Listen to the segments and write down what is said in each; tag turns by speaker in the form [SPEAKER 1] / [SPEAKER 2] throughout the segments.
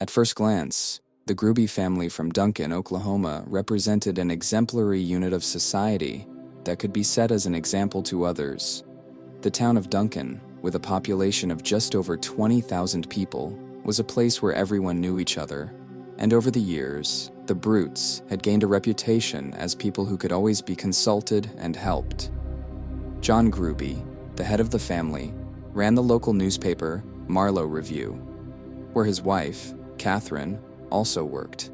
[SPEAKER 1] At first glance, the Gruby family from Duncan, Oklahoma, represented an exemplary unit of society that could be set as an example to others. The town of Duncan, with a population of just over 20,000 people, was a place where everyone knew each other, and over the years, the Brutes had gained a reputation as people who could always be consulted and helped. John Gruby, the head of the family, ran the local newspaper, Marlow Review, where his wife, Catherine, also worked.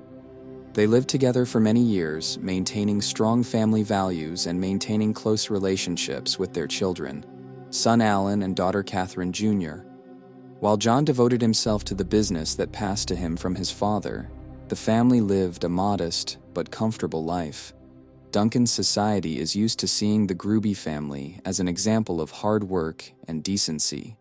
[SPEAKER 1] They lived together for many years, maintaining strong family values and maintaining close relationships with their children, son Allan and daughter Catherine Jr. While John devoted himself to the business that passed to him from his father, the family lived a modest but comfortable life. Duncan's society is used to seeing the Gruby family as an example of hard work and decency.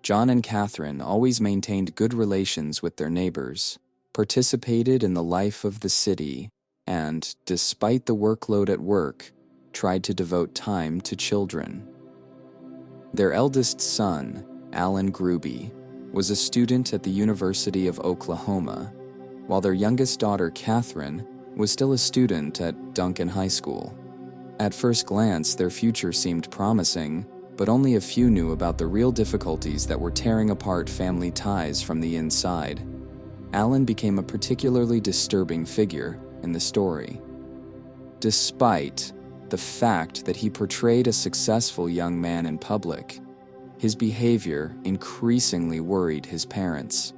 [SPEAKER 1] John and Catherine always maintained good relations with their neighbors, participated in the life of the city, and, despite the workload at work, tried to devote time to children. Their eldest son, Allan Gruby, was a student at the University of Oklahoma, while their youngest daughter, Catherine, was still a student at Duncan High School. At first glance, their future seemed promising, but only a few knew about the real difficulties that were tearing apart family ties from the inside. Allan became a particularly disturbing figure in the story. Despite the fact that he portrayed a successful young man in public, his behavior increasingly worried his parents.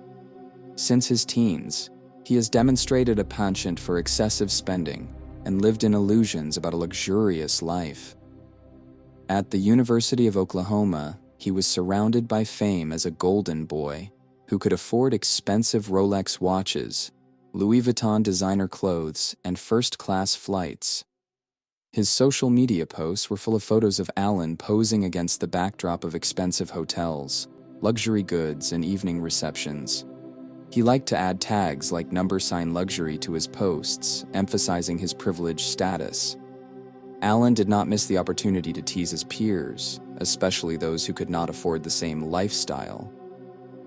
[SPEAKER 1] Since his teens, he has demonstrated a penchant for excessive spending and lived in illusions about a luxurious life. At the University of Oklahoma, he was surrounded by fame as a golden boy who could afford expensive Rolex watches, Louis Vuitton designer clothes, and first-class flights. His social media posts were full of photos of Allan posing against the backdrop of expensive hotels, luxury goods, and evening receptions. He liked to add tags like #luxury to his posts, emphasizing his privileged status. Allan did not miss the opportunity to tease his peers, especially those who could not afford the same lifestyle.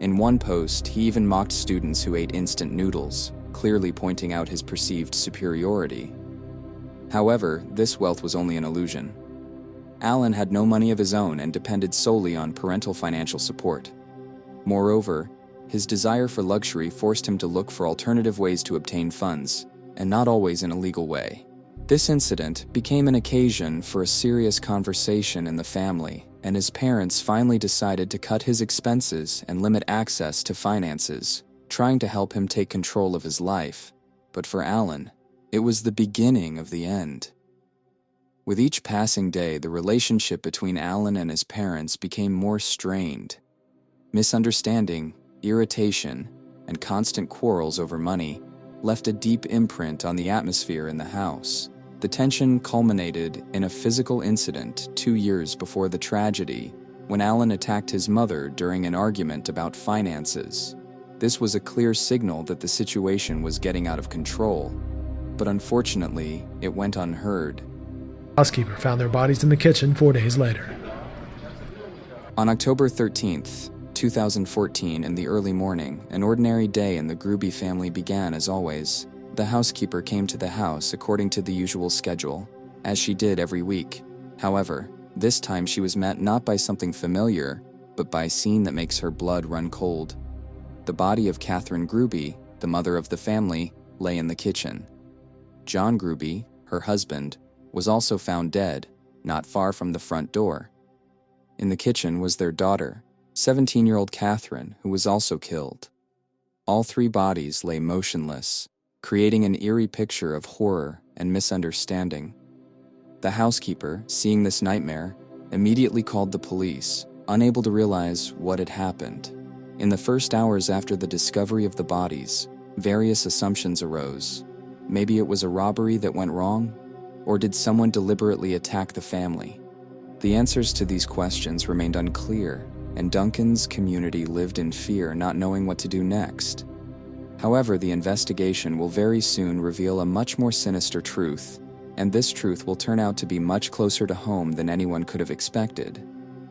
[SPEAKER 1] In one post, he even mocked students who ate instant noodles, clearly pointing out his perceived superiority. However, this wealth was only an illusion. Allan had no money of his own and depended solely on parental financial support. Moreover, his desire for luxury forced him to look for alternative ways to obtain funds, and not always in a legal way. This incident became an occasion for a serious conversation in the family, and his parents finally decided to cut his expenses and limit access to finances, trying to help him take control of his life. But for Allan, it was the beginning of the end. With each passing day, the relationship between Allan and his parents became more strained. Misunderstanding, irritation, and constant quarrels over money left a deep imprint on the atmosphere in the house. The tension culminated in a physical incident 2 years before the tragedy, when Allan attacked his mother during an argument about finances. This was a clear signal that the situation was getting out of control, but unfortunately, it went unheard.
[SPEAKER 2] Housekeeper found their bodies in the kitchen 4 days later.
[SPEAKER 1] On October 13th, 2014, in the early morning, an ordinary day in the Gruby family began as always. The housekeeper came to the house according to the usual schedule, as she did every week. However, this time she was met not by something familiar, but by a scene that makes her blood run cold. The body of Catherine Gruby, the mother of the family, lay in the kitchen. John Gruby, her husband, was also found dead, not far from the front door. In the kitchen was their daughter, 17-year-old Catherine, who was also killed. All three bodies lay motionless, creating an eerie picture of horror and misunderstanding. The housekeeper, seeing this nightmare, immediately called the police, unable to realize what had happened. In the first hours after the discovery of the bodies, various assumptions arose. Maybe it was a robbery that went wrong, or did someone deliberately attack the family? The answers to these questions remained unclear, and Duncan's community lived in fear, not knowing what to do next. However, the investigation will very soon reveal a much more sinister truth, and this truth will turn out to be much closer to home than anyone could have expected.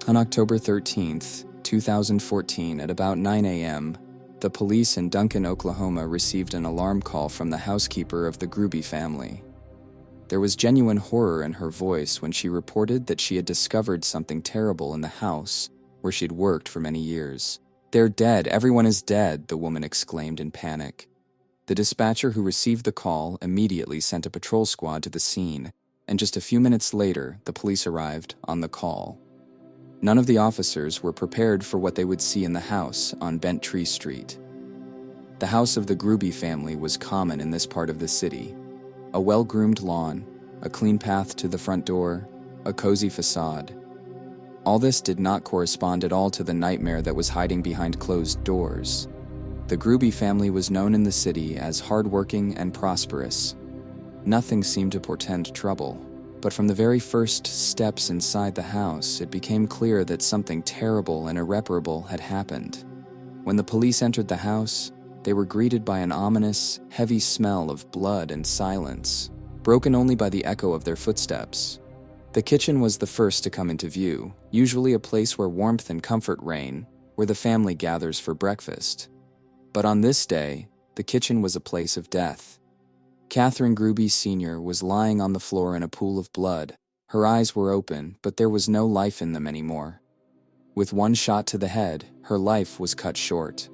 [SPEAKER 1] On October 13th, 2014, at about 9 a.m., the police in Duncan, Oklahoma received an alarm call from the housekeeper of the Gruby family. There was genuine horror in her voice when she reported that she had discovered something terrible in the house where she'd worked for many years. "They're dead, everyone is dead," the woman exclaimed in panic. The dispatcher who received the call immediately sent a patrol squad to the scene, and just a few minutes later, the police arrived on the call. None of the officers were prepared for what they would see in the house on Bent Tree Street. The house of the Gruby family was common in this part of the city. A well-groomed lawn, a clean path to the front door, a cozy facade. All this did not correspond at all to the nightmare that was hiding behind closed doors. The Gruby family was known in the city as hardworking and prosperous. Nothing seemed to portend trouble, but from the very first steps inside the house, it became clear that something terrible and irreparable had happened. When the police entered the house, they were greeted by an ominous, heavy smell of blood and silence, broken only by the echo of their footsteps. The kitchen was the first to come into view, usually a place where warmth and comfort reign, where the family gathers for breakfast. But on this day, the kitchen was a place of death. Catherine Gruby Sr. was lying on the floor in a pool of blood. Her eyes were open, but there was no life in them anymore. With one shot to the head, her life was cut short.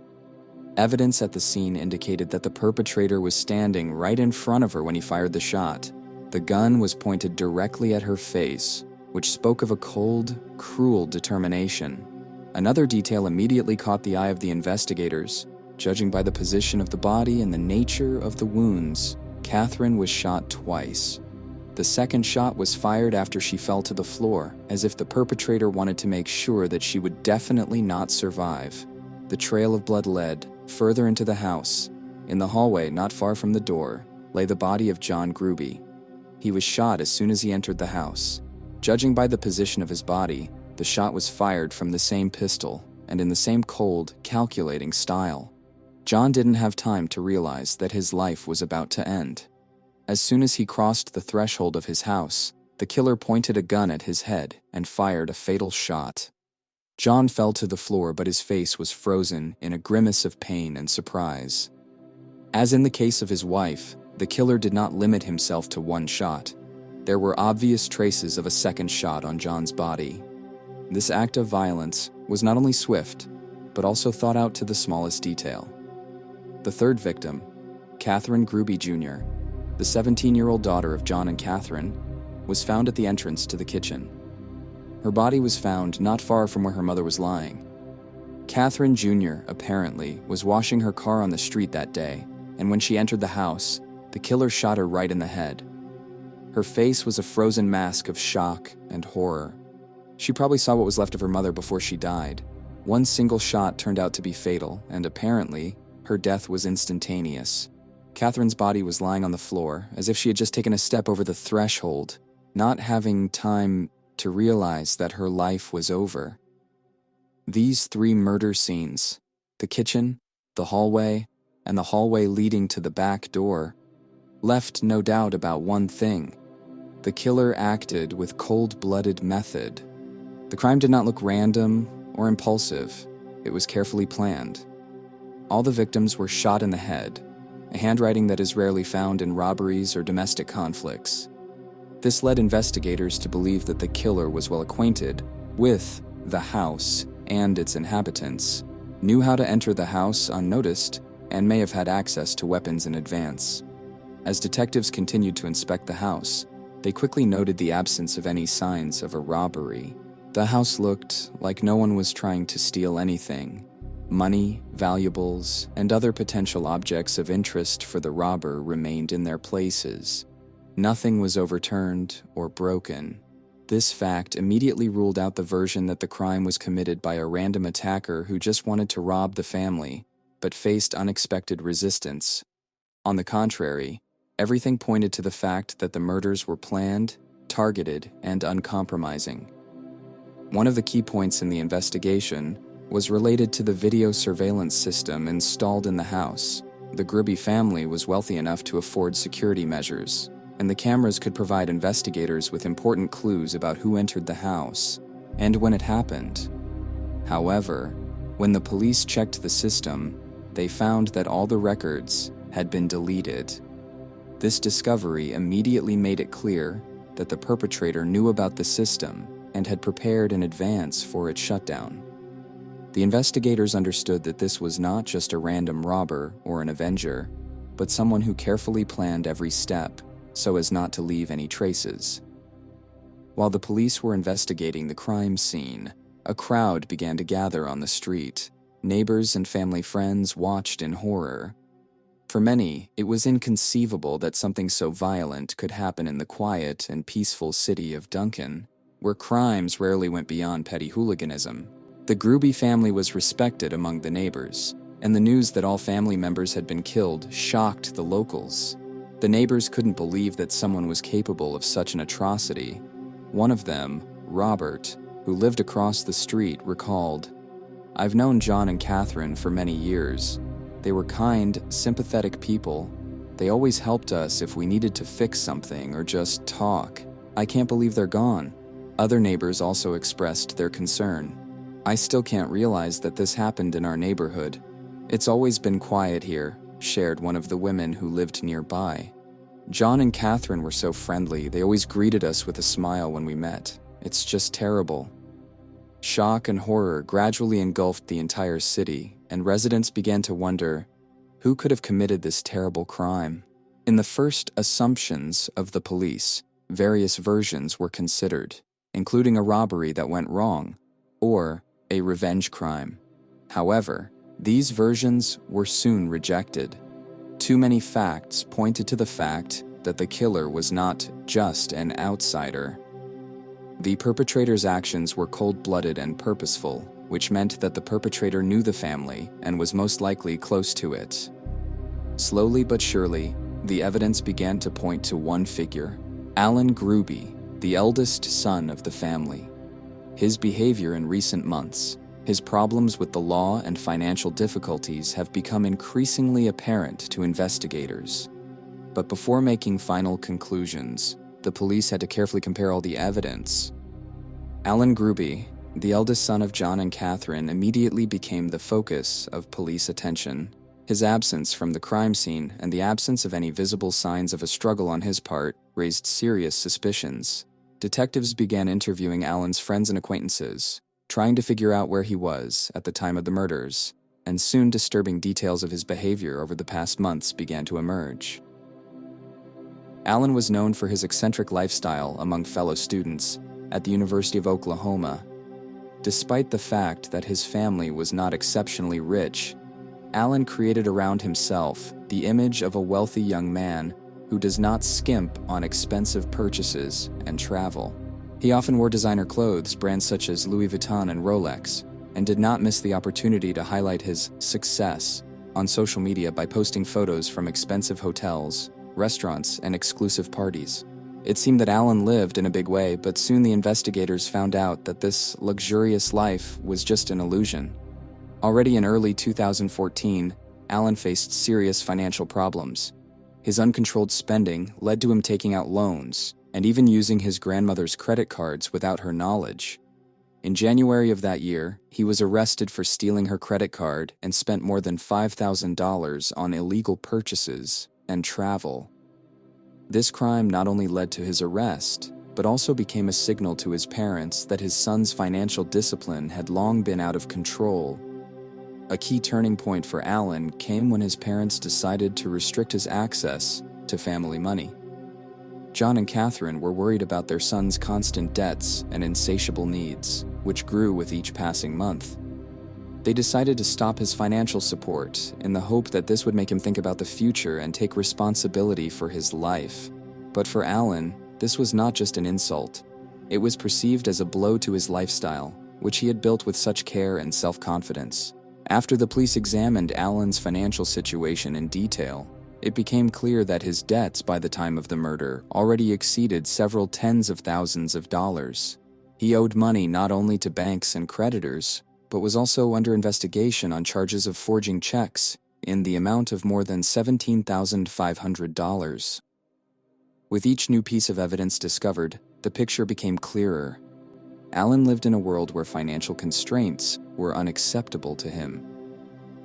[SPEAKER 1] Evidence at the scene indicated that the perpetrator was standing right in front of her when he fired the shot. The gun was pointed directly at her face, which spoke of a cold, cruel determination. Another detail immediately caught the eye of the investigators. Judging by the position of the body and the nature of the wounds, Catherine was shot twice. The second shot was fired after she fell to the floor, as if the perpetrator wanted to make sure that she would definitely not survive. The trail of blood led further into the house. In the hallway, not far from the door, lay the body of John Gruby. He was shot as soon as he entered the house. Judging by the position of his body, the shot was fired from the same pistol and in the same cold, calculating style. John didn't have time to realize that his life was about to end. As soon as he crossed the threshold of his house, the killer pointed a gun at his head and fired a fatal shot. John fell to the floor, but his face was frozen in a grimace of pain and surprise. As in the case of his wife, the killer did not limit himself to one shot. There were obvious traces of a second shot on John's body. This act of violence was not only swift, but also thought out to the smallest detail. The third victim, Catherine Gruby Jr., the 17-year-old daughter of John and Catherine, was found at the entrance to the kitchen. Her body was found not far from where her mother was lying. Catherine Jr., apparently, was washing her car on the street that day, and when she entered the house, the killer shot her right in the head. Her face was a frozen mask of shock and horror. She probably saw what was left of her mother before she died. One single shot turned out to be fatal, and apparently, her death was instantaneous. Catherine's body was lying on the floor, as if she had just taken a step over the threshold, not having time to realize that her life was over. These three murder scenes, the kitchen, the hallway, and the hallway leading to the back door, left no doubt about one thing. The killer acted with cold-blooded method. The crime did not look random or impulsive. It was carefully planned. All the victims were shot in the head, a handwriting that is rarely found in robberies or domestic conflicts. This led investigators to believe that the killer was well acquainted with the house and its inhabitants, knew how to enter the house unnoticed, and may have had access to weapons in advance. As detectives continued to inspect the house, they quickly noted the absence of any signs of a robbery. The house looked like no one was trying to steal anything. Money, valuables, and other potential objects of interest for the robber remained in their places. Nothing was overturned or broken. This fact immediately ruled out the version that the crime was committed by a random attacker who just wanted to rob the family, but faced unexpected resistance. On the contrary, everything pointed to the fact that the murders were planned, targeted, and uncompromising. One of the key points in the investigation was related to the video surveillance system installed in the house. The Gruby family was wealthy enough to afford security measures, and the cameras could provide investigators with important clues about who entered the house and when it happened. However, when the police checked the system, they found that all the records had been deleted. This discovery immediately made it clear that the perpetrator knew about the system and had prepared in advance for its shutdown. The investigators understood that this was not just a random robber or an avenger, but someone who carefully planned every step so as not to leave any traces. While the police were investigating the crime scene, a crowd began to gather on the street. Neighbors and family friends watched in horror. For many, it was inconceivable that something so violent could happen in the quiet and peaceful city of Duncan, where crimes rarely went beyond petty hooliganism. The Gruby family was respected among the neighbors, and the news that all family members had been killed shocked the locals. The neighbors couldn't believe that someone was capable of such an atrocity. One of them, Robert, who lived across the street, recalled, "I've known John and Catherine for many years. They were kind, sympathetic people. They always helped us if we needed to fix something or just talk. I can't believe they're gone." Other neighbors also expressed their concern. "I still can't realize that this happened in our neighborhood. It's always been quiet here," shared one of the women who lived nearby. "John and Catherine were so friendly. They always greeted us with a smile when we met. It's just terrible." Shock and horror gradually engulfed the entire city, and residents began to wonder, who could have committed this terrible crime? In the first assumptions of the police, various versions were considered, including a robbery that went wrong, or a revenge crime. However, these versions were soon rejected. Too many facts pointed to the fact that the killer was not just an outsider. The perpetrator's actions were cold-blooded and purposeful, which meant that the perpetrator knew the family and was most likely close to it. Slowly but surely, the evidence began to point to one figure, Allan Gruby, the eldest son of the family. His behavior in recent months, his problems with the law and financial difficulties have become increasingly apparent to investigators. But before making final conclusions, the police had to carefully compare all the evidence. Allan Gruby, the eldest son of John and Catherine, immediately became the focus of police attention. His absence from the crime scene and the absence of any visible signs of a struggle on his part raised serious suspicions. Detectives began interviewing Allan's friends and acquaintances, trying to figure out where he was at the time of the murders, and soon disturbing details of his behavior over the past months began to emerge. Allan was known for his eccentric lifestyle among fellow students at the University of Oklahoma. Despite the fact that his family was not exceptionally rich, Allan created around himself the image of a wealthy young man who does not skimp on expensive purchases and travel. He often wore designer clothes, brands such as Louis Vuitton and Rolex, and did not miss the opportunity to highlight his success on social media by posting photos from expensive hotels, restaurants, and exclusive parties. It seemed that Allan lived in a big way, but soon the investigators found out that this luxurious life was just an illusion. Already in early 2014, Allan faced serious financial problems. His uncontrolled spending led to him taking out loans and even using his grandmother's credit cards without her knowledge. In January of that year, he was arrested for stealing her credit card and spent more than $5,000 on illegal purchases and travel. This crime not only led to his arrest, but also became a signal to his parents that his son's financial discipline had long been out of control. A key turning point for Allan came when his parents decided to restrict his access to family money. John and Catherine were worried about their son's constant debts and insatiable needs, which grew with each passing month. They decided to stop his financial support in the hope that this would make him think about the future and take responsibility for his life. But for Allan, this was not just an insult. It was perceived as a blow to his lifestyle, which he had built with such care and self-confidence. After the police examined Allan's financial situation in detail, it became clear that his debts by the time of the murder already exceeded several tens of thousands of dollars. He owed money not only to banks and creditors, but was also under investigation on charges of forging checks in the amount of more than $17,500. With each new piece of evidence discovered, the picture became clearer. Allan lived in a world where financial constraints were unacceptable to him.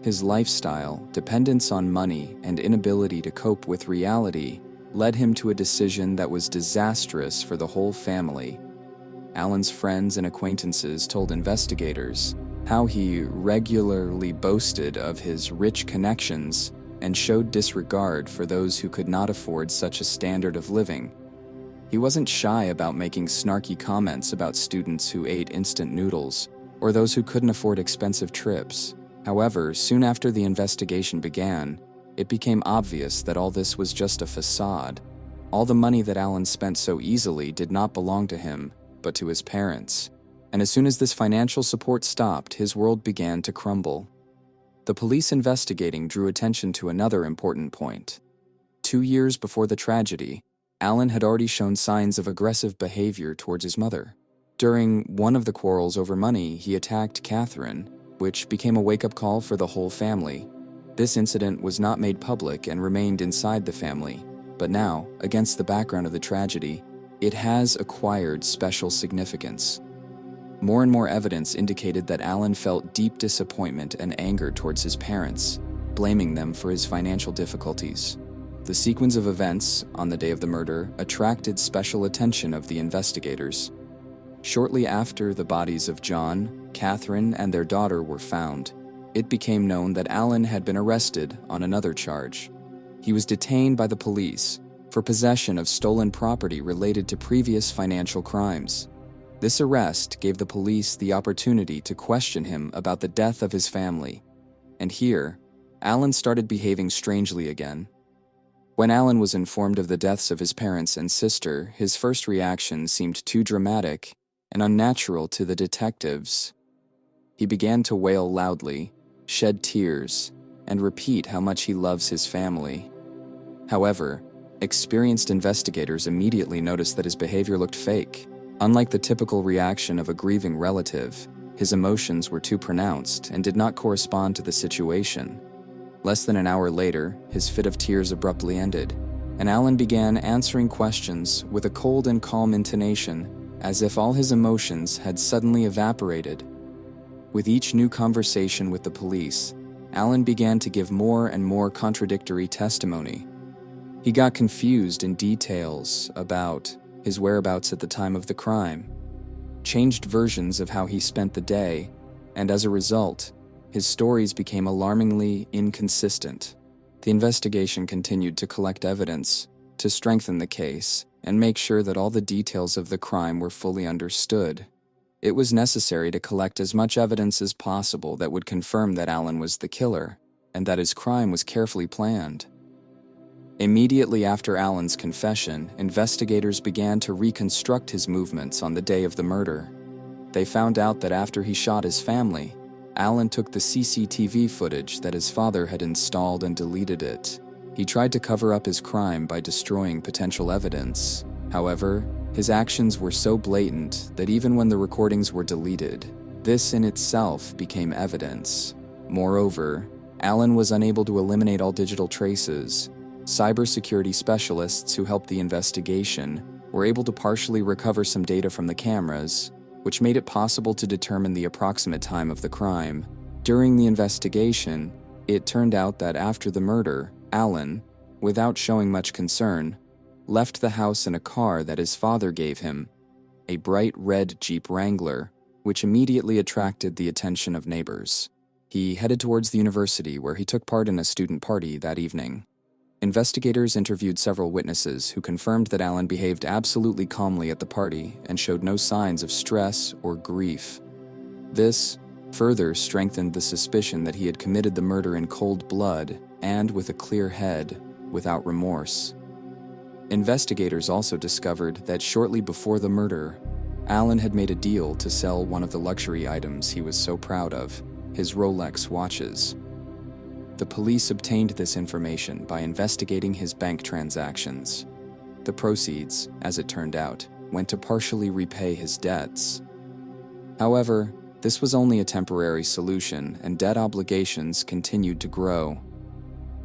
[SPEAKER 1] His lifestyle, dependence on money, and inability to cope with reality led him to a decision that was disastrous for the whole family. Allan's friends and acquaintances told investigators how he regularly boasted of his rich connections and showed disregard for those who could not afford such a standard of living. He wasn't shy about making snarky comments about students who ate instant noodles or those who couldn't afford expensive trips. However, soon after the investigation began, it became obvious that all this was just a facade. All the money that Allan spent so easily did not belong to him, but to his parents. And as soon as this financial support stopped, his world began to crumble. The police investigating drew attention to another important point. 2 years before the tragedy, Allan had already shown signs of aggressive behavior towards his mother. During one of the quarrels over money, he attacked Catherine, which became a wake-up call for the whole family. This incident was not made public and remained inside the family, but now, against the background of the tragedy, it has acquired special significance. More and more evidence indicated that Allan felt deep disappointment and anger towards his parents, blaming them for his financial difficulties. The sequence of events on the day of the murder attracted special attention of the investigators. Shortly after the bodies of John, Catherine, and their daughter were found, it became known that Allan had been arrested on another charge. He was detained by the police for possession of stolen property related to previous financial crimes. This arrest gave the police the opportunity to question him about the death of his family. And here, Allan started behaving strangely again. When Allan was informed of the deaths of his parents and sister, his first reaction seemed too dramatic and unnatural to the detectives. He began to wail loudly, shed tears, and repeat how much he loves his family. However, experienced investigators immediately noticed that his behavior looked fake. Unlike the typical reaction of a grieving relative, his emotions were too pronounced and did not correspond to the situation. Less than an hour later, his fit of tears abruptly ended, and Allan began answering questions with a cold and calm intonation, as if all his emotions had suddenly evaporated. With each new conversation with the police, Allan began to give more and more contradictory testimony. He got confused in details about his whereabouts at the time of the crime, changed versions of how he spent the day, and as a result, his stories became alarmingly inconsistent. The investigation continued to collect evidence, to strengthen the case, and make sure that all the details of the crime were fully understood. It was necessary to collect as much evidence as possible that would confirm that Allan was the killer, and that his crime was carefully planned. Immediately after Allan's confession, investigators began to reconstruct his movements on the day of the murder. They found out that after he shot his family, Allan took the CCTV footage that his father had installed and deleted it. He tried to cover up his crime by destroying potential evidence. However, his actions were so blatant that even when the recordings were deleted, this in itself became evidence. Moreover, Allan was unable to eliminate all digital traces. Cybersecurity specialists who helped the investigation were able to partially recover some data from the cameras, which made it possible to determine the approximate time of the crime. During the investigation, it turned out that after the murder, Allan, without showing much concern, left the house in a car that his father gave him, a bright red Jeep Wrangler, which immediately attracted the attention of neighbors. He headed towards the university where he took part in a student party that evening. Investigators interviewed several witnesses who confirmed that Allan behaved absolutely calmly at the party and showed no signs of stress or grief. This further strengthened the suspicion that he had committed the murder in cold blood and with a clear head, without remorse. Investigators also discovered that shortly before the murder, Allan had made a deal to sell one of the luxury items he was so proud of, his Rolex watches. The police obtained this information by investigating his bank transactions. The proceeds, as it turned out, went to partially repay his debts. However, this was only a temporary solution, and debt obligations continued to grow.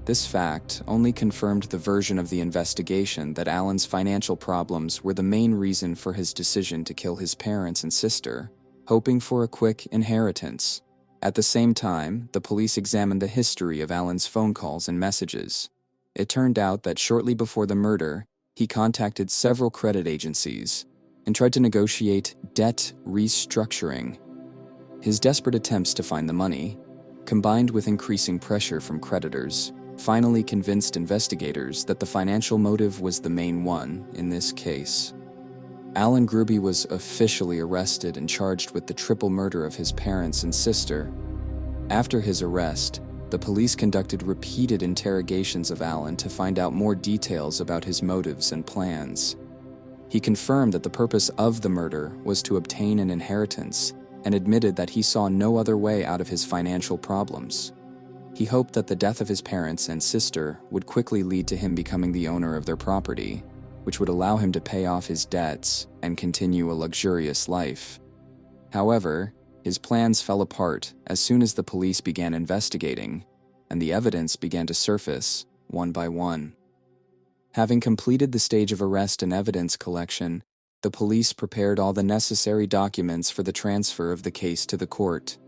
[SPEAKER 1] This fact only confirmed the version of the investigation that Allan's financial problems were the main reason for his decision to kill his parents and sister, hoping for a quick inheritance. At the same time, the police examined the history of Allan's phone calls and messages. It turned out that shortly before the murder, he contacted several credit agencies and tried to negotiate debt restructuring. His desperate attempts to find the money, combined with increasing pressure from creditors, finally convinced investigators that the financial motive was the main one in this case. Allan Gruby was officially arrested and charged with the triple murder of his parents and sister. After his arrest, the police conducted repeated interrogations of Allan to find out more details about his motives and plans. He confirmed that the purpose of the murder was to obtain an inheritance and admitted that he saw no other way out of his financial problems. He hoped that the death of his parents and sister would quickly lead to him becoming the owner of their property, which would allow him to pay off his debts and continue a luxurious life. However, his plans fell apart as soon as the police began investigating, and the evidence began to surface one by one. Having completed the stage of arrest and evidence collection, the police prepared all the necessary documents for the transfer of the case to the court.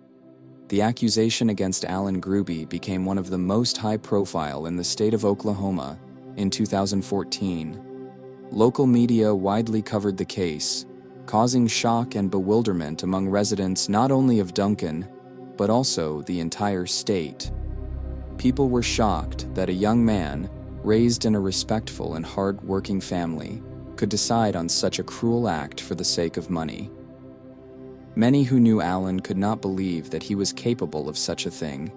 [SPEAKER 1] The accusation against Allan Gruby became one of the most high-profile in the state of Oklahoma in 2014. Local media widely covered the case, causing shock and bewilderment among residents not only of Duncan, but also the entire state. People were shocked that a young man, raised in a respectful and hard-working family, could decide on such a cruel act for the sake of money. Many who knew Allan could not believe that he was capable of such a thing.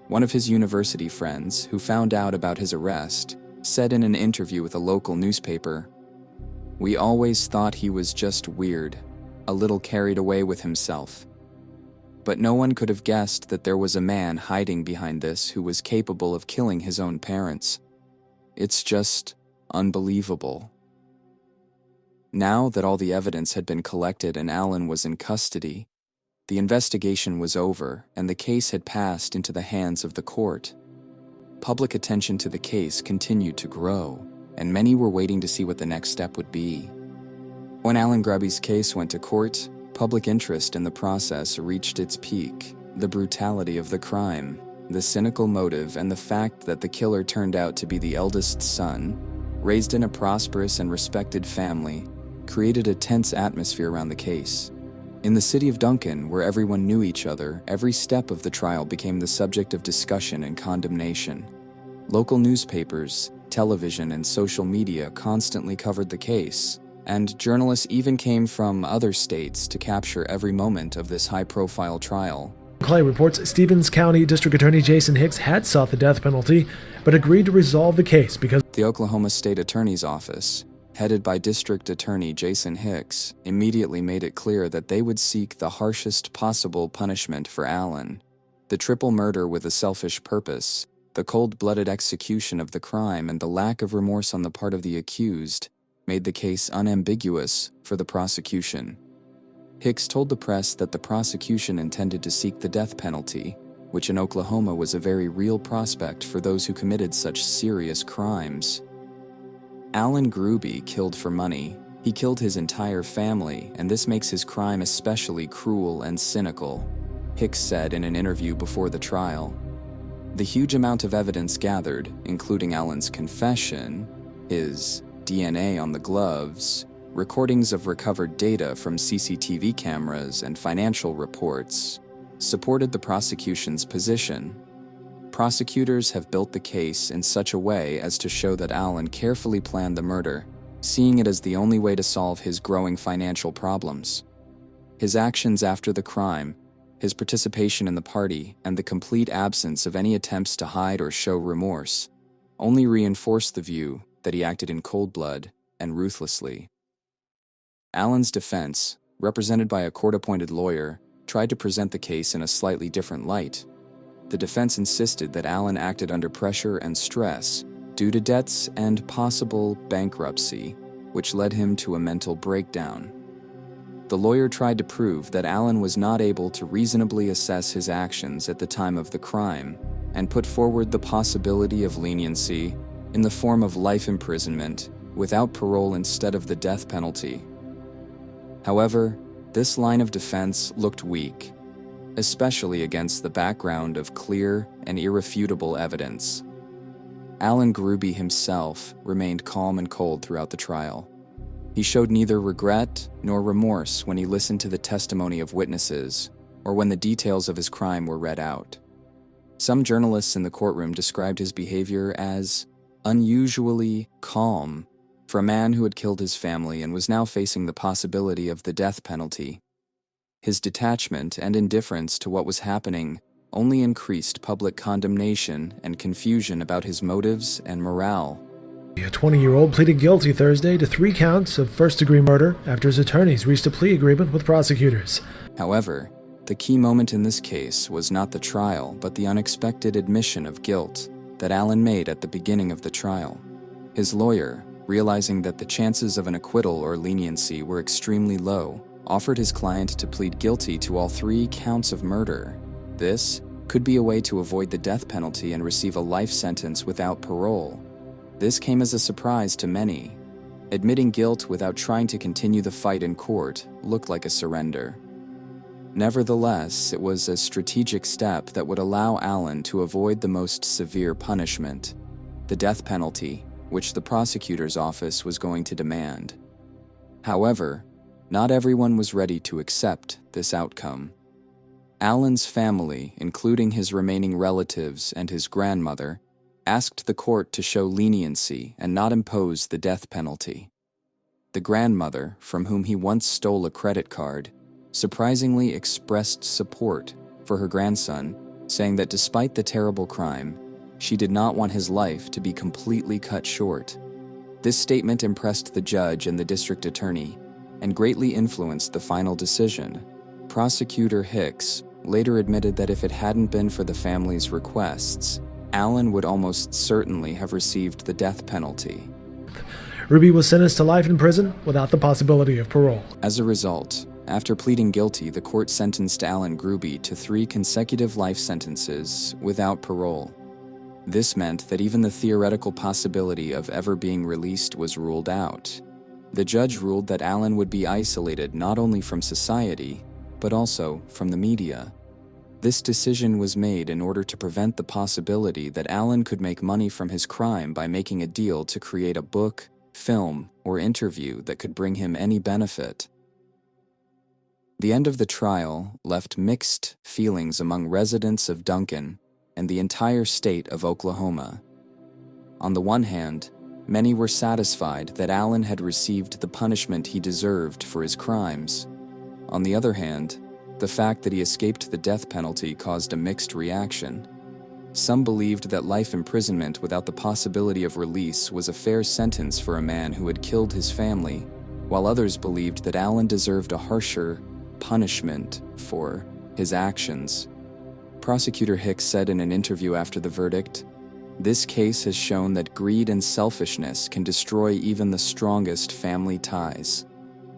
[SPEAKER 1] One of his university friends, who found out about his arrest, said in an interview with a local newspaper, "We always thought he was just weird, a little carried away with himself. But no one could have guessed that there was a man hiding behind this who was capable of killing his own parents. It's just unbelievable." Now that all the evidence had been collected and Allan was in custody, the investigation was over and the case had passed into the hands of the court. Public attention to the case continued to grow, and many were waiting to see what the next step would be. When Allan Gruby's case went to court, public interest in the process reached its peak. The brutality of the crime, the cynical motive, and the fact that the killer turned out to be the eldest son, raised in a prosperous and respected family, created a tense atmosphere around the case. In the city of Duncan, where everyone knew each other, every step of the trial became the subject of discussion and condemnation. Local newspapers, television, and social media constantly covered the case, and journalists even came from other states to capture every moment of this high-profile trial.
[SPEAKER 2] Clay reports Stevens County District Attorney Jason Hicks had sought the death penalty, but agreed to resolve the case because
[SPEAKER 1] The Oklahoma State Attorney's Office, headed by District Attorney Jason Hicks, immediately made it clear that they would seek the harshest possible punishment for Allan. The triple murder with a selfish purpose, the cold-blooded execution of the crime, and the lack of remorse on the part of the accused made the case unambiguous for the prosecution. Hicks told the press that the prosecution intended to seek the death penalty, which in Oklahoma was a very real prospect for those who committed such serious crimes. Allan Gruby killed for money. He killed his entire family, and this makes his crime especially cruel and cynical, Hicks said in an interview before the trial. The huge amount of evidence gathered, including Allan's confession, his DNA on the gloves, recordings of recovered data from CCTV cameras, and financial reports, supported the prosecution's position. Prosecutors have built the case in such a way as to show that Allan carefully planned the murder, seeing it as the only way to solve his growing financial problems. His actions after the crime, his participation in the party, and the complete absence of any attempts to hide or show remorse only reinforced the view that he acted in cold blood and ruthlessly. Allan's defense, represented by a court-appointed lawyer, tried to present the case in a slightly different light. The defense insisted that Allan acted under pressure and stress due to debts and possible bankruptcy, which led him to a mental breakdown. The lawyer tried to prove that Allan was not able to reasonably assess his actions at the time of the crime and put forward the possibility of leniency in the form of life imprisonment without parole instead of the death penalty. However, this line of defense looked weak. especially against the background of clear and irrefutable evidence. Allan Gruby himself remained calm and cold throughout the trial. He showed neither regret nor remorse when he listened to the testimony of witnesses or when the details of his crime were read out. Some journalists in the courtroom described his behavior as unusually calm for a man who had killed his family and was now facing the possibility of the death penalty. His detachment and indifference to what was happening only increased public condemnation and confusion about his motives and morale.
[SPEAKER 2] A 20-year-old pleaded guilty Thursday to 3 counts of first-degree murder after his attorneys reached a plea agreement with prosecutors.
[SPEAKER 1] However, the key moment in this case was not the trial, but the unexpected admission of guilt that Allan made at the beginning of the trial. His lawyer, realizing that the chances of an acquittal or leniency were extremely low, offered his client to plead guilty to all 3 counts of murder. This could be a way to avoid the death penalty and receive a life sentence without parole. This came as a surprise to many. Admitting guilt without trying to continue the fight in court looked like a surrender. Nevertheless, it was a strategic step that would allow Allan to avoid the most severe punishment, the death penalty, which the prosecutor's office was going to demand. However, not everyone was ready to accept this outcome. Allan's family, including his remaining relatives and his grandmother, asked the court to show leniency and not impose the death penalty. The grandmother, from whom he once stole a credit card, surprisingly expressed support for her grandson, saying that despite the terrible crime, she did not want his life to be completely cut short. This statement impressed the judge and the district attorney and greatly influenced the final decision. Prosecutor Hicks later admitted that if it hadn't been for the family's requests, Allan would almost certainly have received the death penalty.
[SPEAKER 2] Gruby was sentenced to life in prison without the possibility of parole.
[SPEAKER 1] As a result, after pleading guilty, the court sentenced Allan Gruby to 3 consecutive life sentences without parole. This meant that even the theoretical possibility of ever being released was ruled out. The judge ruled that Allan would be isolated not only from society, but also from the media. This decision was made in order to prevent the possibility that Allan could make money from his crime by making a deal to create a book, film, or interview that could bring him any benefit. The end of the trial left mixed feelings among residents of Duncan and the entire state of Oklahoma. On the one hand, many were satisfied that Allan had received the punishment he deserved for his crimes. On the other hand, the fact that he escaped the death penalty caused a mixed reaction. Some believed that life imprisonment without the possibility of release was a fair sentence for a man who had killed his family, while others believed that Allan deserved a harsher punishment for his actions. Prosecutor Hicks said in an interview after the verdict, "This case has shown that greed and selfishness can destroy even the strongest family ties.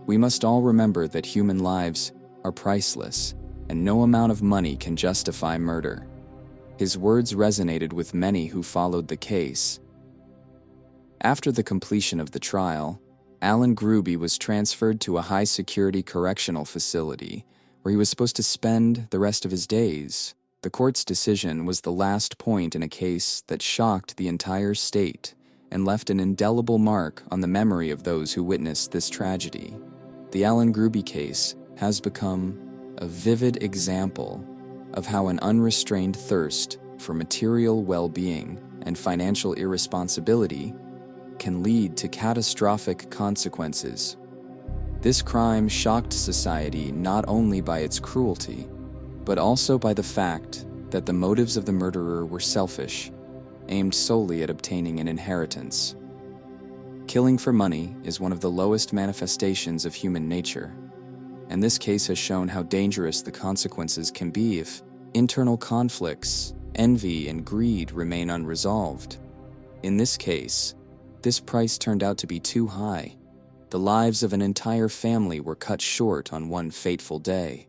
[SPEAKER 1] We must all remember that human lives are priceless, and no amount of money can justify murder." His words resonated with many who followed the case. After the completion of the trial, Allan Gruby was transferred to a high-security correctional facility where he was supposed to spend the rest of his days. The court's decision was the last point in a case that shocked the entire state and left an indelible mark on the memory of those who witnessed this tragedy. The Allan Gruby case has become a vivid example of how an unrestrained thirst for material well-being and financial irresponsibility can lead to catastrophic consequences. This crime shocked society not only by its cruelty, but also by the fact that the motives of the murderer were selfish, aimed solely at obtaining an inheritance. Killing for money is one of the lowest manifestations of human nature, and this case has shown how dangerous the consequences can be if internal conflicts, envy, and greed remain unresolved. In this case, this price turned out to be too high. The lives of an entire family were cut short on one fateful day.